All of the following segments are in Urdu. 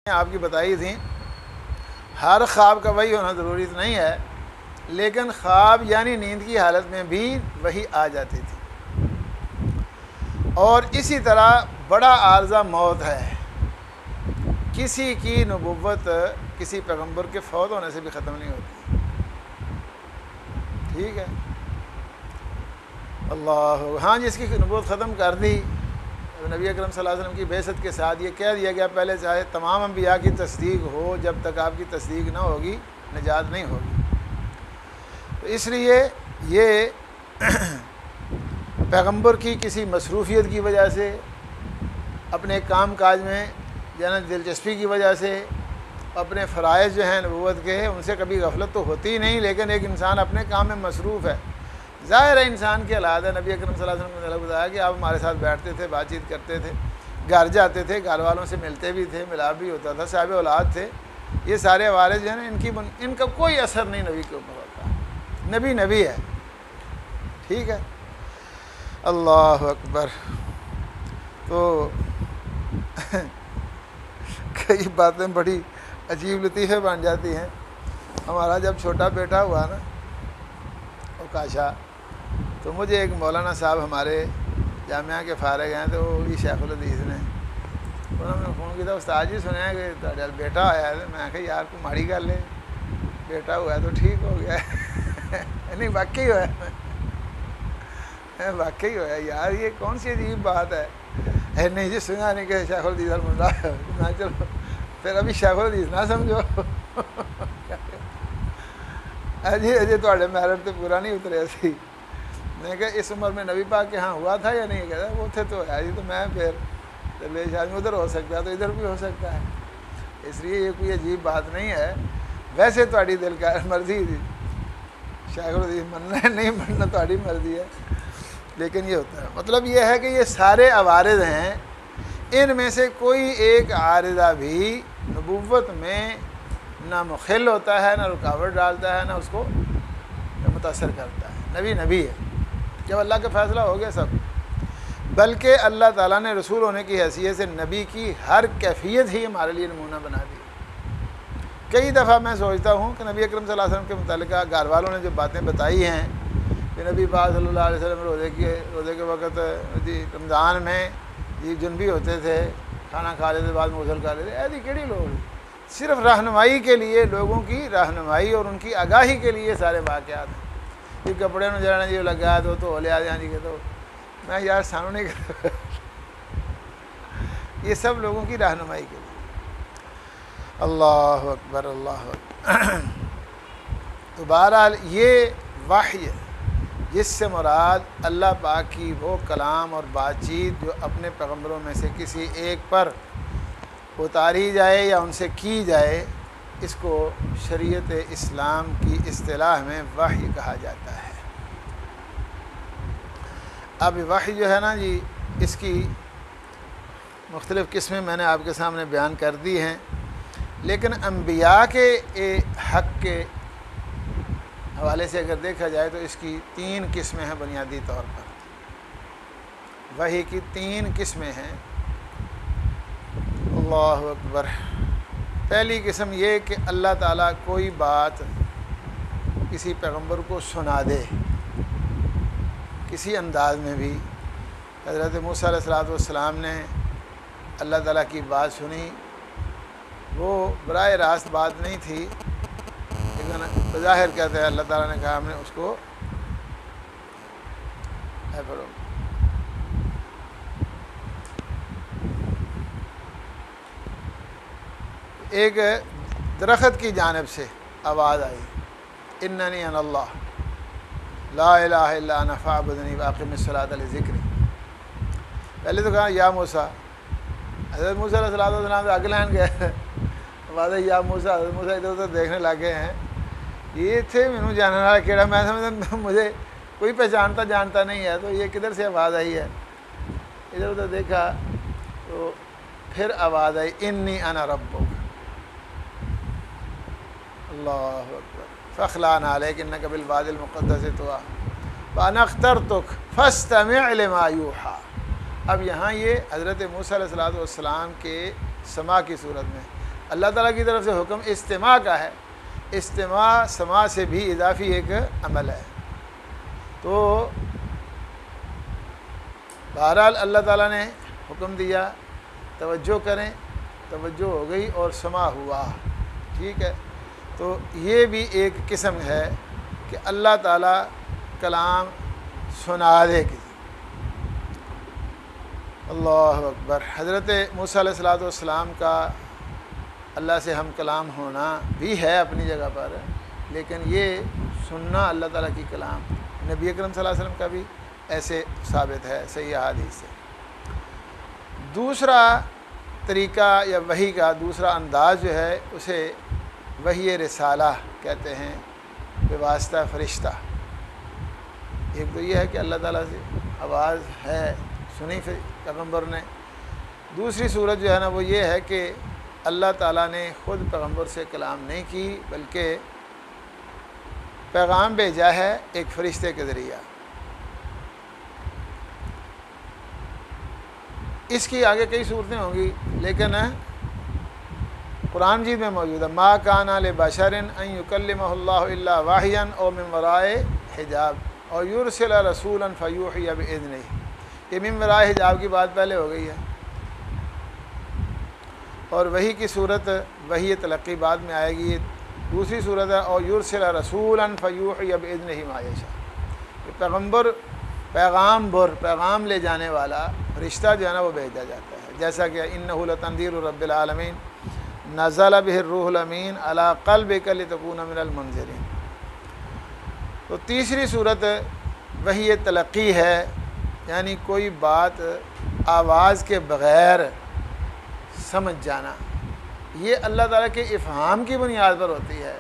آپ کی بتائی تھیں ہر خواب کا وہی ہونا ضروری تو نہیں ہے، لیکن خواب یعنی نیند کی حالت میں بھی وہی آ جاتی تھی۔ اور اسی طرح بڑا عارضہ موت ہے، کسی کی نبوت کسی پیغمبر کے فوت ہونے سے بھی ختم نہیں ہوتی۔ ٹھیک ہے، اللہ ہاں جس کی نبوت ختم کر دی، نبی اکرم صلی اللہ علیہ وسلم کی بعثت کے ساتھ یہ کہہ دیا گیا پہلے چاہے تمام انبیاء کی تصدیق ہو، جب تک آپ کی تصدیق نہ ہوگی نجات نہیں ہوگی۔ تو اس لیے یہ پیغمبر کی کسی مصروفیت کی وجہ سے، اپنے کام کاج میں جنت دلچسپی کی وجہ سے، اپنے فرائض جو ہیں نبوت کے ان سے کبھی غفلت تو ہوتی ہی نہیں، لیکن ایک انسان اپنے کام میں مصروف ہے۔ ظاہر ہے انسان کی حالات ہے، نبی اکرم صلی اللہ علیہ وسلم نے بتایا کہ آپ ہمارے ساتھ بیٹھتے تھے، بات چیت کرتے تھے، گھر جاتے تھے، گھر والوں سے ملتے بھی تھے، ملاپ بھی ہوتا تھا، صاحب اولاد تھے۔ یہ سارے حوالے جو ہیں نا ان کا کوئی اثر نہیں نبی کے اوپر ہوتا۔ نبی ہے، ٹھیک ہے، اللہ اکبر۔ تو کئی باتیں بڑی عجیب لطیفے بن جاتی ہیں۔ ہمارا جب چھوٹا بیٹا ہوا نا اوکاشا، تو مجھے ایک مولانا صاحب ہمارے جامعہ کے فارغ ہیں، تو وہ بھی شیخ الحدیث نے، انہوں نے فون کیا تھا، استاد جی سنے ہیں کہ تھوڑا بیٹا آیا ہے۔ میں کہا یار کو ماڑی گل ہے، بیٹا ہوا ہے تو ٹھیک ہو گیا ہے۔ نہیں واقعی ہوا ہے، واقعی ہوا ہے یار، یہ کون سی عجیب بات ہے۔ نہیں جی سنا نہیں کہ شیخ الحدیث المنڈا، میں چلو پھر ابھی شیخ الحدیث نہ سمجھو۔ اجے تھوڑے میرٹ تو پورا نہیں اترے سی۔ میں کہا اس عمر میں نبی پاک کے ہاں ہوا تھا یا نہیں؟ کہتا وہ تھے تو ہے جی، تو میں پھر چلے شاید ادھر ہو سکتا ہے تو ادھر بھی ہو سکتا ہے، اس لیے یہ کوئی عجیب بات نہیں ہے۔ ویسے تھوڑی دل کا مرضی تھی، شیخ الحدیث مننا ہے نہیں مننا تھوڑی مرضی ہے، لیکن یہ ہوتا ہے۔ مطلب یہ ہے کہ یہ سارے عوارض ہیں، ان میں سے کوئی ایک عارضہ بھی نبوت میں نہ مخل ہوتا ہے، نہ رکاوٹ ڈالتا ہے، نہ اس کو متاثر کرتا ہے۔ نبی ہے، جب اللہ کا فیصلہ ہو گیا سب، بلکہ اللہ تعالیٰ نے رسول ہونے کی حیثیت سے نبی کی ہر کیفیت ہی ہمارے لیے نمونہ بنا دی۔ کئی دفعہ میں سوچتا ہوں کہ نبی اکرم صلی اللہ علیہ وسلم کے متعلقہ گھر والوں نے جو باتیں بتائی ہیں کہ نبی پاک صلی اللہ علیہ وسلم روزے کے وقت رمضان میں جنبی ہوتے تھے، کھانا کھا لیتے بعد میں غسل کر لیتے، ایسی کیڑی لوگ، صرف رہنمائی کے لیے، لوگوں کی رہنمائی اور ان کی آگاہی کے لیے سارے واقعات ہیں۔ یہ کپڑے میں جانا جی لگا تو لیا جان جی کہ تو میں یار سانو نہیں کر، یہ سب لوگوں کی رہنمائی کے لیے۔ اللہ اکبر، اللہ اکبر۔ تو بہرحال یہ وحی جس سے مراد اللہ پاک کی وہ کلام اور بات چیت جو اپنے پیغمبروں میں سے کسی ایک پر اتاری جائے یا ان سے کی جائے، اس کو شریعت اسلام کی اصطلاح میں وحی کہا جاتا ہے۔ اب وحی جو ہے نا جی، اس کی مختلف قسمیں میں نے آپ کے سامنے بیان کر دی ہیں، لیکن انبیاء کے حق کے حوالے سے اگر دیکھا جائے تو اس کی 3 قسمیں ہیں بنیادی طور پر۔ وحی کی 3 قسمیں ہیں۔ اللہ اکبر۔ پہلی قسم یہ کہ اللہ تعالیٰ کوئی بات کسی پیغمبر کو سنا دے، کسی انداز میں بھی۔ حضرت موسیٰ علیہ السلام نے اللہ تعالیٰ کی بات سنی، وہ براہ راست بات نہیں تھی، لیکن بظاہر کہتے ہیں اللہ تعالیٰ نے کہا ہم نے اس کو ایک درخت کی جانب سے آواز آئی، اننی انا اللہ لا الہ الا انا فاعبدنی واقم الصلاۃ لذکری۔ پہلے تو کہا یا موسیٰ، حضرت موسیٰ علیہ السلام سے اگلین گئے، آواز یا موسیٰ، حضرت موسیٰ ادھر ادھر دیکھنے لگے ہیں، یہ تھے مینوں جاننے والا کیڑا، میں سمجھتا مجھے کوئی پہچانتا جانتا نہیں ہے، تو یہ کدھر سے آواز آئی ہے؟ ادھر ادھر دیکھا تو پھر آواز آئی انی انا ربک، اللہ اکبر، فاخلع علیک انک بالوادی المقدس طویٰ وانا اخترتک فاستمع لما یوحیٰ۔ اب یہاں یہ حضرت موسیٰ علیہ السلام کے سما کی صورت میں، اللہ تعالیٰ کی طرف سے حکم استماع کا ہے، استماع سماع سے بھی اضافی ایک عمل ہے۔ تو بہرحال اللہ تعالیٰ نے حکم دیا توجہ کریں، توجہ ہو گئی اور سماع ہوا، ٹھیک ہے۔ تو یہ بھی ایک قسم ہے کہ اللہ تعالیٰ کلام سنا دے کسی۔ اللہ اکبر۔ حضرت موسیٰ علیہ السلام کا اللہ سے ہم کلام ہونا بھی ہے اپنی جگہ پر، لیکن یہ سننا اللہ تعالیٰ کی کلام نبی اکرم صلی اللہ علیہ وسلم کا بھی ایسے ثابت ہے صحیح احادیث سے۔ دوسرا طریقہ یا وحی کا دوسرا انداز جو ہے اسے وحی رسالہ کہتے ہیں، بواسطہ فرشتہ۔ ایک تو یہ ہے کہ اللہ تعالیٰ سے آواز ہے سنی پیغمبر نے، دوسری صورت جو ہے نا وہ یہ ہے کہ اللہ تعالیٰ نے خود پیغمبر سے کلام نہیں کی بلکہ پیغام بھیجا ہے ایک فرشتے کے ذریعہ۔ اس کی آگے کئی صورتیں ہوں گی، لیکن قرآن مجید میں موجود ہے ما کان لبشر ان یکلمہ اللہ الا وحیا او من وراء حجاب اور یرسل رسولا فیوحی باذنہ۔ یہ من وراء حجاب کی بات پہلے ہو گئی ہے، اور وحی کی صورت وحی تلقی بعد میں آئے گی۔ دوسری صورت ہے اور یرسل رسولا فیوحی باذنہ ما یشاء، پیغمبر پیغام لے جانے والا فرشتہ جو ہے نا وہ بھیجا جاتا ہے، جیسا کہ انہ لتنذیر رب العالمین نزل بہ الروح الامین علی قلبک لتکون من المنذرین۔ تو تیسری صورت وحی تلقی ہے، یعنی کوئی بات آواز کے بغیر سمجھ جانا، یہ اللہ تعالیٰ کے افہام کی بنیاد پر ہوتی ہے۔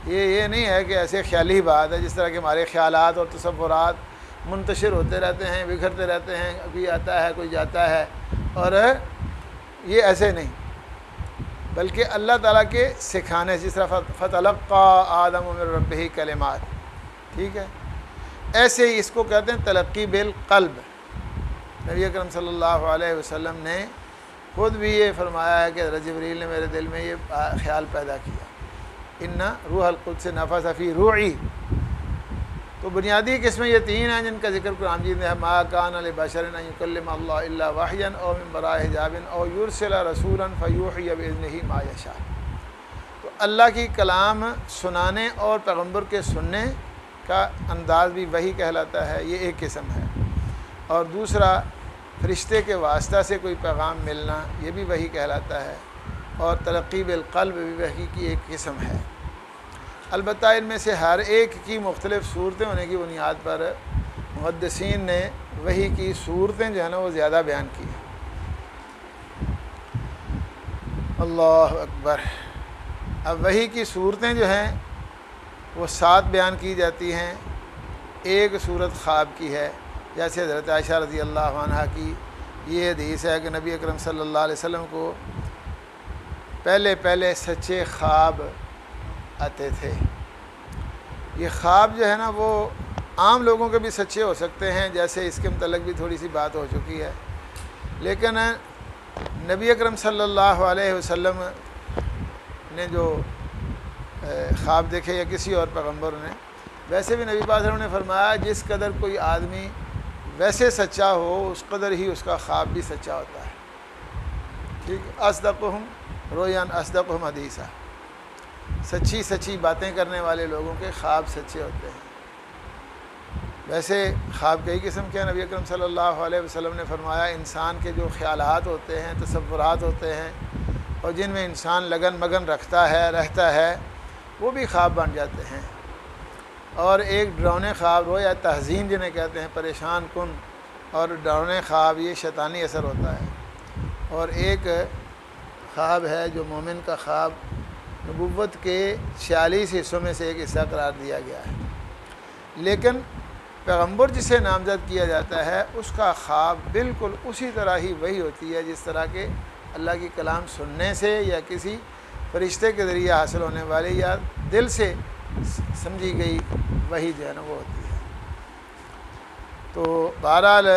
یہ نہیں ہے کہ ایسے خیالی بات ہے جس طرح کہ ہمارے خیالات اور تصورات منتشر ہوتے رہتے ہیں، بکھرتے رہتے ہیں، کوئی آتا ہے کوئی جاتا ہے، اور یہ ایسے نہیں، بلکہ اللہ تعالیٰ کے سکھانے، جس طرح فتلقى آدم من ربہ کلمات، ٹھیک ہے، ایسے ہی اس کو کہتے ہیں تلقی بالقلب۔ نبی اکرم صلی اللہ علیہ وسلم نے خود بھی یہ فرمایا ہے کہ حضرت جبریل نے میرے دل میں یہ خیال پیدا کیا، ان روح القدس نفث فی روعی۔ تو بنیادی قسمیں یہ تین ہیں جن کا ذکر قرآن مجید میں ہے، ما کان لبشر ان یکلم اللہ الا وحیا او من وراء حجاب او یرسل رسولا فیوحی باذنہ ما یشاء۔ تو اللہ کی کلام سنانے اور پیغمبر کے سننے کا انداز بھی وحی کہلاتا ہے، یہ ایک قسم ہے، اور دوسرا فرشتے کے واسطہ سے کوئی پیغام ملنا یہ بھی وحی کہلاتا ہے، اور تلقی بالقلب بھی وحی کی ایک قسم ہے۔ البتہ ان میں سے ہر ایک کی مختلف صورتیں ہونے کی بنیاد پر محدثین نے وحی کی صورتیں جو ہے نا وہ زیادہ بیان کی ہیں۔ اللہ اکبر۔ اب وحی کی صورتیں جو ہیں وہ 7 بیان کی جاتی ہیں۔ ایک صورت خواب کی ہے، جیسے حضرت عائشہ رضی اللہ عنہا کی یہ حدیث ہے کہ نبی اکرم صلی اللہ علیہ وسلم کو پہلے سچے خواب آتے تھے۔ یہ خواب جو ہے نا وہ عام لوگوں کے بھی سچے ہو سکتے ہیں، جیسے اس کے متعلق بھی تھوڑی سی بات ہو چکی ہے، لیکن نبی اکرم صلی اللہ علیہ وسلم نے جو خواب دیکھے یا کسی اور پیغمبر نے، ویسے بھی نبی پاک صلی اللہ علیہ وسلم نے فرمایا جس قدر کوئی آدمی ویسے سچا ہو اس قدر ہی اس کا خواب بھی سچا ہوتا ہے، ٹھیک۔ اصدقہم رویان اصدقہم حدیثا، سچی باتیں کرنے والے لوگوں کے خواب سچے ہوتے ہیں۔ ویسے خواب کئی قسم کے ہیں۔ نبی اکرم صلی اللہ علیہ وسلم نے فرمایا انسان کے جو خیالات ہوتے ہیں، تصورات ہوتے ہیں، اور جن میں انسان لگن مگن رہتا ہے وہ بھی خواب بن جاتے ہیں۔ اور ایک ڈراؤنے خواب رویا تحزین جنہیں کہتے ہیں، پریشان کن اور ڈراؤنے خواب، یہ شیطانی اثر ہوتا ہے۔ اور ایک خواب ہے جو مومن کا خواب، نبوت کے 46 حصوں میں سے ایک حصہ قرار دیا گیا ہے، لیکن پیغمبر جسے نامزد کیا جاتا ہے اس کا خواب بالکل اسی طرح ہی وہی ہوتی ہے جس طرح کہ اللہ کی کلام سننے سے یا کسی فرشتے کے ذریعے حاصل ہونے والے یا دل سے سمجھی گئی وہی جو ہے نا وہ ہوتی ہے۔ تو بہرحال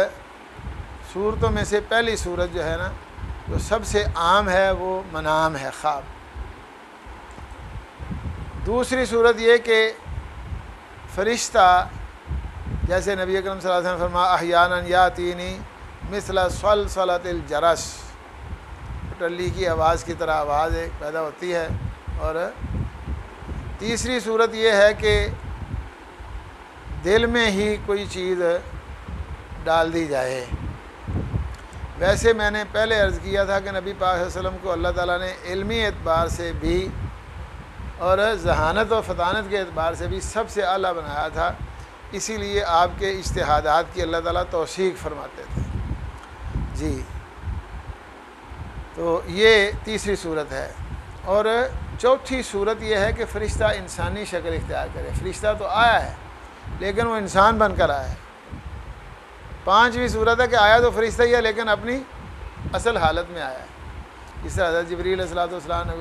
صورتوں میں سے پہلی صورت جو ہے نا جو سب سے عام ہے وہ منام ہے، خواب۔ دوسری صورت یہ کہ فرشتہ جیسے نبی اکرم صلی اللہ علیہ وسلم فرما احیانا یاتینی مثل صلصلۃ الجرس، ٹلی کی آواز کی طرح آواز ایک پیدا ہوتی ہے۔ اور تیسری صورت یہ ہے کہ دل میں ہی کوئی چیز ڈال دی جائے۔ ویسے میں نے پہلے عرض کیا تھا کہ نبی پاک صلی اللہ علیہ وسلم کو اللہ تعالیٰ نے علمی اعتبار سے بھی اور ذہانت و فطانت کے اعتبار سے بھی سب سے اعلیٰ بنایا تھا، اسی لیے آپ کے اجتہادات کی اللہ تعالیٰ توثیق فرماتے تھے۔ جی، تو یہ تیسری صورت ہے۔ اور چوتھی صورت یہ ہے کہ فرشتہ انسانی شکل اختیار کرے۔ فرشتہ تو آیا ہے لیکن وہ انسان بن کر آیا ہے۔ پانچویں صورت ہے کہ آیا تو فرشتہ ہی ہے لیکن اپنی اصل حالت میں آیا ہے۔ اس طرح حضرت جبریل علیہ السلام نے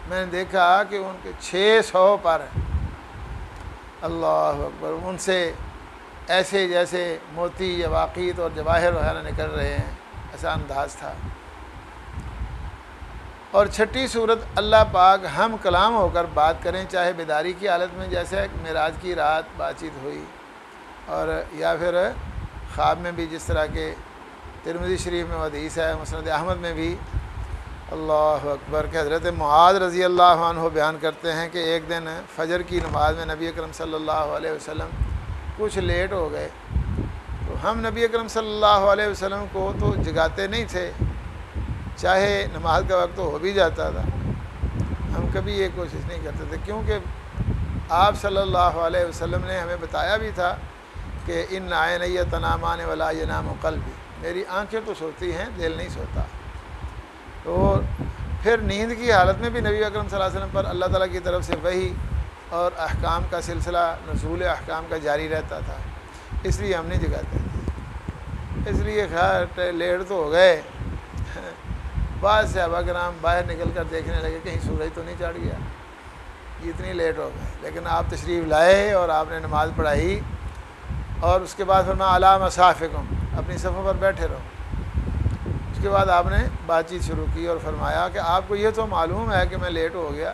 میں نے دیکھا کہ ان کے 600 پر، اللہ اکبر، ان سے ایسے جیسے موتی یواقیت اور جواہر وغیرہ نکل رہے ہیں، ایسا انداز تھا۔ اور چھٹی صورت اللہ پاک ہم کلام ہو کر بات کریں، چاہے بیداری کی حالت میں جیسے معراج کی رات بات چیت ہوئی، اور یا پھر خواب میں بھی، جس طرح کہ ترمذی شریف میں حدیث ہے، مسند احمد میں بھی، اللہ اکبر، کہ حضرت معاذ رضی اللہ عنہ بیان کرتے ہیں کہ ایک دن فجر کی نماز میں نبی اکرم صلی اللہ علیہ وسلم کچھ لیٹ ہو گئے، تو ہم نبی اکرم صلی اللہ علیہ وسلم کو تو جگاتے نہیں تھے، چاہے نماز کا وقت ہو بھی جاتا تھا، ہم کبھی یہ کوشش نہیں کرتے تھے، کیونکہ آپ صلی اللہ علیہ وسلم نے ہمیں بتایا بھی تھا کہ ان عینی تنامان ولا ینام قلبی، میری آنکھیں تو سوتی ہیں، دل نہیں سوتا۔ تو پھر نیند کی حالت میں بھی نبی اکرم صلی اللہ علیہ وسلم پر اللہ تعالیٰ کی طرف سے وحی اور احکام کا سلسلہ، نزول احکام کا جاری رہتا تھا، اس لیے ہم نہیں جگاتے تھے۔ اس لیے خیر لیٹ تو ہو گئے، بعض صحابہ کرام باہر نکل کر دیکھنے لگے کہیں سورج تو نہیں چڑھ گیا، اتنی لیٹ ہو گئے، لیکن آپ تشریف لائے اور آپ نے نماز پڑھائی، اور اس کے بعد فرمایا علی مصافکم، اپنی صفوں پر بیٹھے رہو۔ اس کے بعد آپ نے بات چیت شروع کی اور فرمایا کہ آپ کو یہ تو معلوم ہے کہ میں لیٹ ہو گیا،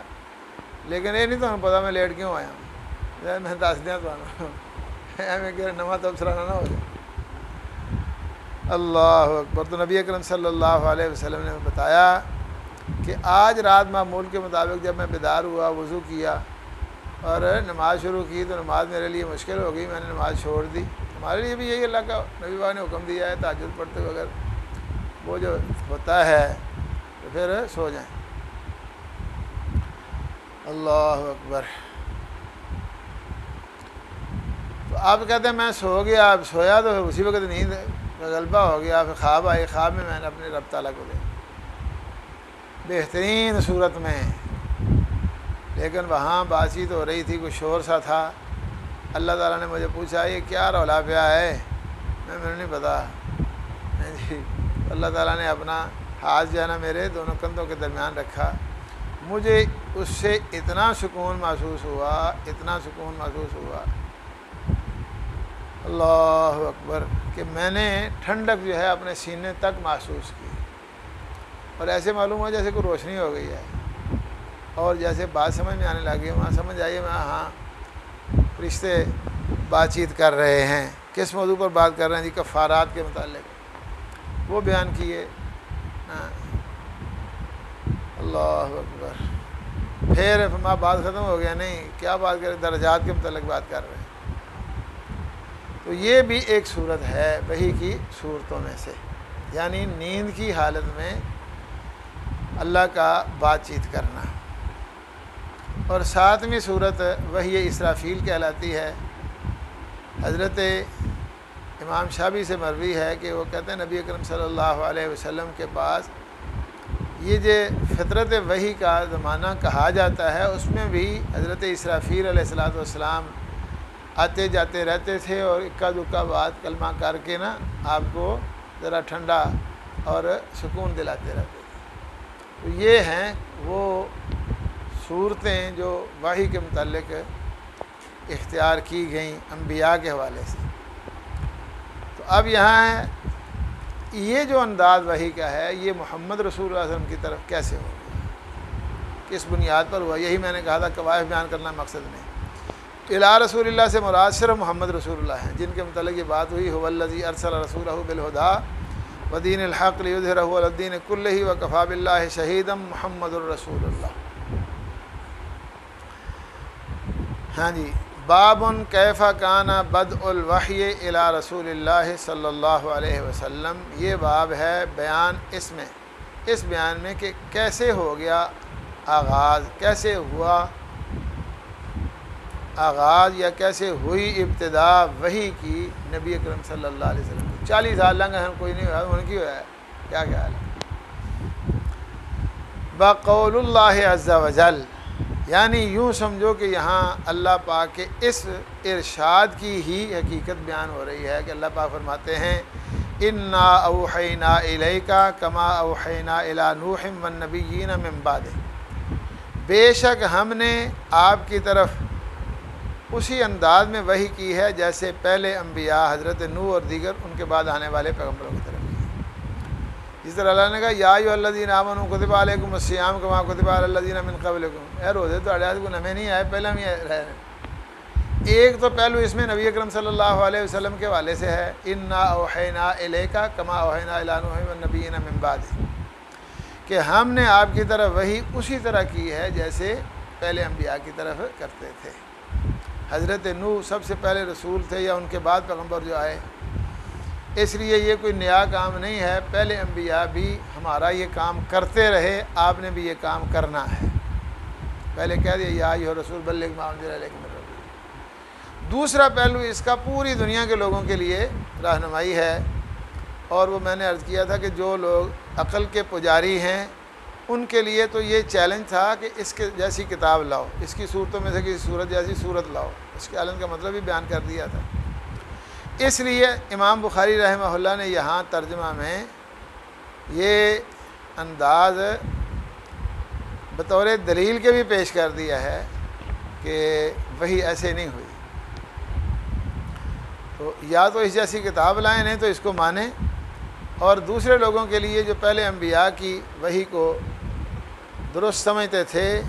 لیکن یہ نہیں تو ہمیں پتا میں لیٹ کیوں آیا ہوں، میں دس دیا تو میں کہ نواں تبصرہ نہ ہو جائے۔ اللہ اکبر۔ تو نبی اکرم صلی اللہ علیہ وسلم نے بتایا کہ آج رات معمول کے مطابق جب میں بیدار ہوا، وضو کیا اور نماز شروع کی تو نماز میرے لیے مشکل ہو گئی، میں نے نماز چھوڑ دی۔ ہمارے لیے بھی یہی اللہ کا نبی پاک نے حکم دیا ہے، تہجد پڑھتے ہوئے اگر وہ جو ہوتا ہے تو پھر سو جائیں۔ اللہ اکبر۔ تو آپ کہتے ہیں میں سو گیا، اب سویا تو اسی وقت نیند غلبہ ہو گیا، پھر خواب آئی، خواب میں نے اپنے رب تعالیٰ کو دیکھا بہترین صورت میں، لیکن وہاں بات چیت ہو رہی تھی، کوئی شور سا تھا، اللہ تعالیٰ نے مجھے پوچھا یہ کیا رولا پیا ہے، میں نہیں پتا جی۔ اللہ تعالیٰ نے اپنا ہاتھ جو ہے نا میرے دونوں کندھوں کے درمیان رکھا، مجھے اس سے اتنا سکون محسوس ہوا، اتنا سکون محسوس ہوا، اللہ اکبر، کہ میں نے ٹھنڈک جو ہے اپنے سینے تک محسوس کی، اور ایسے معلوم ہوا جیسے کوئی روشنی ہو گئی ہے، اور جیسے بات سمجھ میں آنے لگی، وہاں سمجھ آئیے میں ہاں رشتے بات چیت کر رہے ہیں، کس موضوع پر بات کر رہے ہیں جی؟ کفارات کے متعلق وہ بیان کیے۔ اللہ اکبر۔ پھر بات ختم ہو گیا، نہیں کیا بات کریں، درجات کے متعلق بات کر رہے ہیں۔ تو یہ بھی ایک صورت ہے وحی کی صورتوں میں سے، یعنی نیند کی حالت میں اللہ کا بات چیت کرنا۔ اور ساتویں صورت وحی اسرافیل کہلاتی ہے۔ حضرت امام شافعی سے مروی ہے کہ وہ کہتے ہیں نبی اکرم صلی اللہ علیہ وسلم کے پاس یہ جو فطرت وحی کا زمانہ کہا جاتا ہے، اس میں بھی حضرت اسرافیل علیہ السلام آتے جاتے رہتے تھے، اور اکا دکا بات کلمہ کر کے نا آپ کو ذرا ٹھنڈا اور سکون دلاتے رہتے تھے۔ تو یہ ہیں وہ صورتیں جو وحی کے متعلق اختیار کی گئیں انبیاء کے حوالے سے۔ تو اب یہاں ہے یہ جو انداز وحی کا ہے یہ محمد رسول اللہ صلی اللہ علیہ وسلم کی طرف کیسے ہو گیا، کس بنیاد پر ہوا؟ یہی میں نے کہا تھا قواعد بیان کرنا مقصد نہیں۔ الی رسول اللہ سے مراد صرف محمد رسول اللہ ہیں، جن کے متعلق یہ بات ہوئی هو الذی ارسل رسولہ بالہدی ودین الحق لیظہرہ علی الدین کلہ وکفی باللہ شہیدا محمد الرسول اللہ۔ ہاں جی، باب کیف کان بدء الوحی الی رسول اللہ صلی اللہ علیہ وسلم، یہ باب ہے بیان اس بیان میں کہ کیسے ہو گیا آغاز، کیسے ہوا آغاز یا کیسے ہوئی ابتدا وحی کی نبی اکرم صلی اللہ علیہ وسلم کی۔ 40 سال لنگ ہم کوئی نہیں ہوا، ان کی ہوا ہے، کیا خیال ہے؟ بقول اللہ عز وجل، یعنی یوں سمجھو کہ یہاں اللہ پاک کے اس ارشاد کی ہی حقیقت بیان ہو رہی ہے کہ اللہ پاک فرماتے ہیں انا اوحینا الیک کما اوحینا الی نوح والنبیین من بعدہ، بے شک ہم نے آپ کی طرف اسی انداز میں وحی کی ہے جیسے پہلے انبیاء حضرت نوح اور دیگر ان کے بعد آنے والے پیغمبروں کی طرف کی۔ جس طرح اللہ نے کہا یا ایھا الذین آمنوا کتب علیکم الصیام کما کتب علی الذین من قبلکم، اے روزے تو آیات کو نمے نہیں آئے، پہلے بھی رہے۔ ایک تو پہلو اس میں نبی اکرم صلی اللہ علیہ وسلم کے حوالے سے ہے انا اوحینا الیک کما اوحینا الی نوح والنبیین من بعدہ، کہ ہم نے آپ کی طرف وحی اسی طرح کی ہے جیسے پہلے انبیاء کی طرف کرتے تھے۔ حضرت نوح سب سے پہلے رسول تھے یا ان کے بعد پیغمبر جو آئے، اس لیے یہ کوئی نیا کام نہیں ہے، پہلے انبیاء بھی ہمارا یہ کام کرتے رہے، آپ نے بھی یہ کام کرنا ہے۔ پہلے کہہ دیا یا ایھا الرسول بلغ ما انزل الیک من ربک۔ دوسرا پہلو اس کا پوری دنیا کے لوگوں کے لیے رہنمائی ہے، اور وہ میں نے عرض کیا تھا کہ جو لوگ عقل کے پجاری ہیں ان کے لیے تو یہ چیلنج تھا کہ اس کے جیسی کتاب لاؤ، اس کی صورتوں میں سے کسی صورت جیسی صورت لاؤ۔ اس کے عالم کا مطلب بھی بیان کر دیا تھا۔ اس لیے امام بخاری رحمہ اللہ نے یہاں ترجمہ میں یہ انداز بطور دلیل کے بھی پیش کر دیا ہے کہ وہی ایسے نہیں ہوئی، تو یا تو اس جیسی کتاب لائیں، نہیں تو اس کو مانیں، اور دوسرے لوگوں کے لیے جو پہلے انبیاء کی وحی کو درست سمجھتے تھے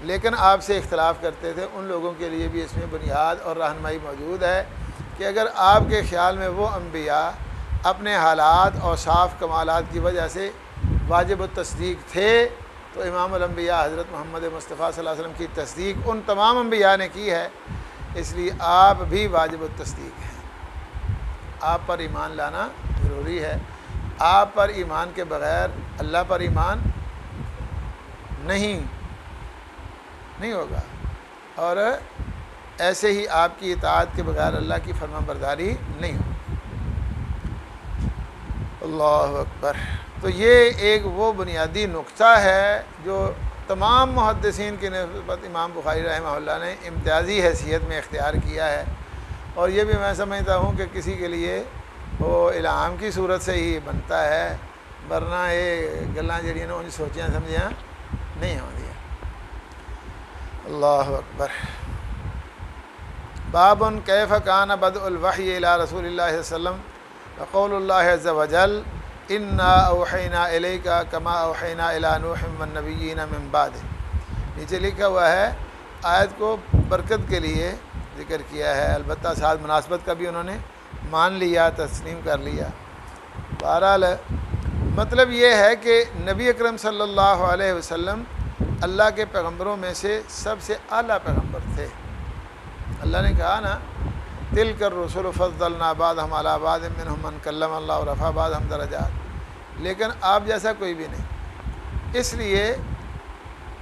لیکن آپ سے اختلاف کرتے تھے، ان لوگوں کے لیے بھی اس میں بنیاد اور رہنمائی موجود ہے کہ اگر آپ کے خیال میں وہ انبیاء اپنے حالات اور صاف کمالات کی وجہ سے واجب التصدیق تھے تو امام الانبیاء حضرت محمد مصطفیٰ صلی اللہ علیہ وسلم کی تصدیق ان تمام انبیاء نے کی ہے، اس لیے آپ بھی واجب التصدیق ہیں۔ آپ پر ایمان لانا ضروری ہے، آپ پر ایمان کے بغیر اللہ پر ایمان نہیں ہوگا، اور ایسے ہی آپ کی اطاعت کے بغیر اللہ کی فرمان برداری نہیں ہوگی۔ اللہ اکبر۔ تو یہ ایک وہ بنیادی نقطہ ہے جو تمام محدثین کی نسبت امام بخاری رحمہ اللہ نے امتیازی حیثیت میں اختیار کیا ہے، اور یہ بھی میں سمجھتا ہوں کہ کسی کے لیے وہ الہام کی صورت سے ہی بنتا ہے، ورنہ یہ گلاں جڑیاں نے ان سوچیاں سمجھیاں نہیں ہوندیاں۔ اللہ اکبر۔ باب کیف کان بدء الوحی الی رسول اللہ صلی اللہ علیہ وسلم وقول اللہ عز وجل انا اوحینا الیک کما اوحینا الی نوح والنبیین من بعدہ۔ نیچے لکھا ہوا ہے، آیت کو برکت کے لیے ذکر کیا ہے، البتہ ساتھ مناسبت کا بھی انہوں نے مان لیا، تسلیم کر لیا۔ بہرحال مطلب یہ ہے کہ نبی اکرم صلی اللہ علیہ وسلم اللہ کے پیغمبروں میں سے سب سے اعلیٰ پیغمبر تھے۔ اللہ نے کہا نا تلک الرسل فضلنا بعضهم علی بعض منهم من کلم اللہ ورفع بعضهم درجات، لیکن آپ جیسا کوئی بھی نہیں۔ اس لیے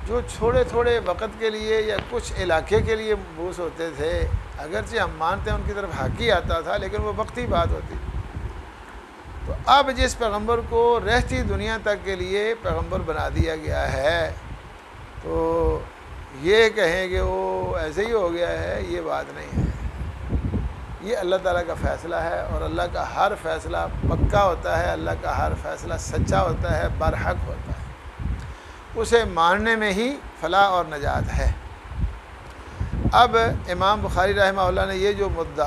جو تھوڑے وقت کے لیے یا کچھ علاقے کے لیے مبعوث ہوتے تھے، اگرچہ ہم مانتے ہیں ان کی طرف حق ہی آتا تھا، لیکن وہ وقتی بات ہوتی۔ تو اب جس پیغمبر کو رہتی دنیا تک کے لیے پیغمبر بنا دیا گیا ہے، تو یہ کہیں کہ وہ ایسے ہی ہو گیا ہے، یہ بات نہیں ہے۔ یہ اللہ تعالیٰ کا فیصلہ ہے، اور اللہ کا ہر فیصلہ پکا ہوتا ہے، اللہ کا ہر فیصلہ سچا ہوتا ہے، برحق ہوتا ہے، اسے ماننے میں ہی فلاح اور نجات ہے۔ اب امام بخاری رحمہ اللہ نے یہ جو مدعا